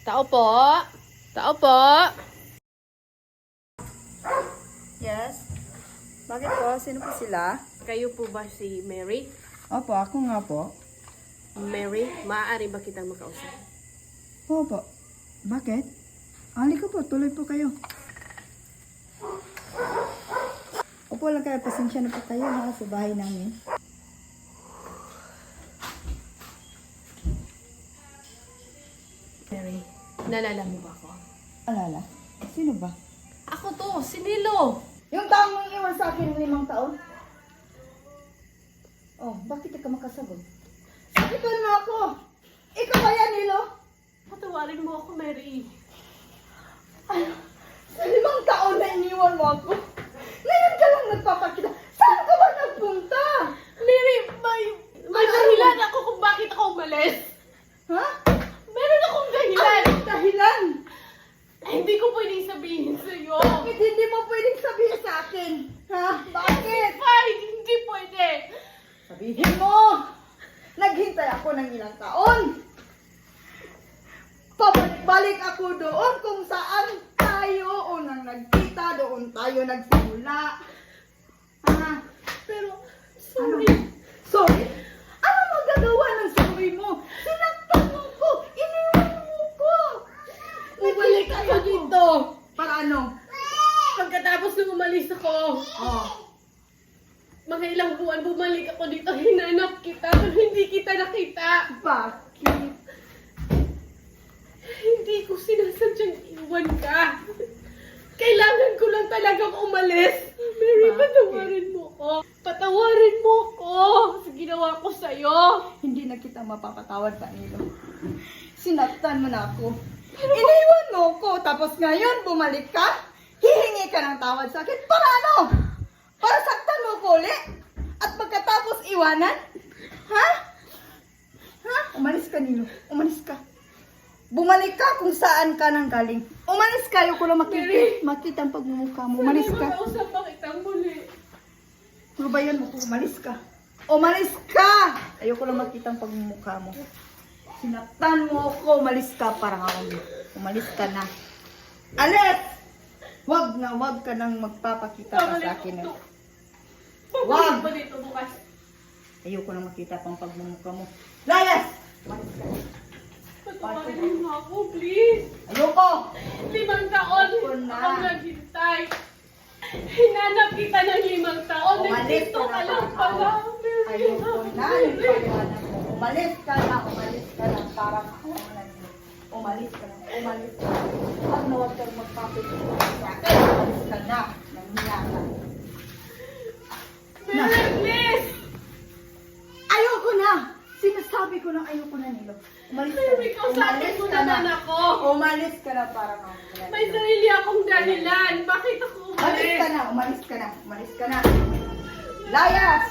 Tao po. Tao po. Yes? Bakit po? Sino po sila? Kayo po ba si Mary? Opo, ako nga po. Mary, maaari ba kitang makausap? Opo. Bakit? Halika po, tuloy po kayo. Opo lang kayo, pasensya na po kayo ha, sa bahay namin. Mary, nalala mo ba ako? Alala? Sino ba? Ako to, si Nilo. Yung taong mong iwan sa akin ng 5 taon? Oh, bakit ka makasagot? Sakitan mo ako! Ikaw ba yan, Nilo? Patawarin mo ako, Mary. Ay, sa 5 taon na iniwan mo ako. Ngayon ka lang nagpapakita. Saan ka ba nagpunta? Mary, may dahilan ako kung bakit ako umalis. Ha? Meron akong dahilan. Anong dahilan? Hindi ko pwedeng sabihin sa'yo. Bakit hindi mo pwedeng sabihin sa akin? Ha? Bakit? Fine, hindi pwede. Sabihin mo! Naghintay ako ng ilang taon. Pabalik-balik ako doon kung saan tayo unang nagkita, doon tayo nagsimula. Ha? Pero, sorry. Ano? Sorry? Ano magagawa ng sorry mo? Sinaktan mo ko! Iniwan mo ko! Bumalik Naghintay ako dito. Para ano? Pagkatapos nung umalis ako, Oh. mga ilang buwan bumalik ako dito, hinanap kita, pero hindi kita nakita. Bakit? Hindi ko sinasadyang iwan ka. Kailangan ko lang talagang umalis. Mary, Bakit? patawarin mo ko. Patawarin mo ko sa ginawa ko sa'yo. Hindi na kita mapapatawad, Panilo. Sinaktan mo na ako. Iniwan mo ko, tapos ngayon bumalik ka? Hihingi ka ng tawad sa akin? Para ano? Para saktan mo ko ulit? At pagkatapos iwanan? Ha? Ha? Umalis ka, Nilo. Umalis ka. Bumalik ka kung saan ka nang galing. Umalis ka, ayoko lang Mary. makita ang pagmumukha mo. Umalis ka. Makausap pa kitang muli. Lubayan mo ko, umalis ka. Umalis ka! Ayoko lang makita ang pagmumukha mo. Sinaktan mo ako, umalis ka para kami. Umalis ka na. Alis! Wag na, wag ka nang magpapakita pa sa akin. Eh. Pabalik mo dito bukas. Ayoko lang makita pang pagmumukha mo. Layas! Umalis ka na. Patawarin mo ako, please. Ayoko! 5 taon Ayoko na. akong naghintay. Hinanap kita ng 5 taon. Umalis Nandito ka ka na lang para pala. Mary. ayoko na. Ipaliwanag mo. Umalis ka na, umalis ka na. Parang ako ang nandito. Umalis ka na, umalis ka na. Huwag na huwag kang magpapakita sa akin. Umalis ka na. Nangiya ka. Mary, please. Ayoko na! Sinasabi ko na ayoko na, Nilo. Umalis ka Mary, na. kausapin mo naman ako. Umalis ka na para May sarili akong dahilan. Bakit ako Umalis umalis? ka na, umalis ka na, umalis ka na. Layas!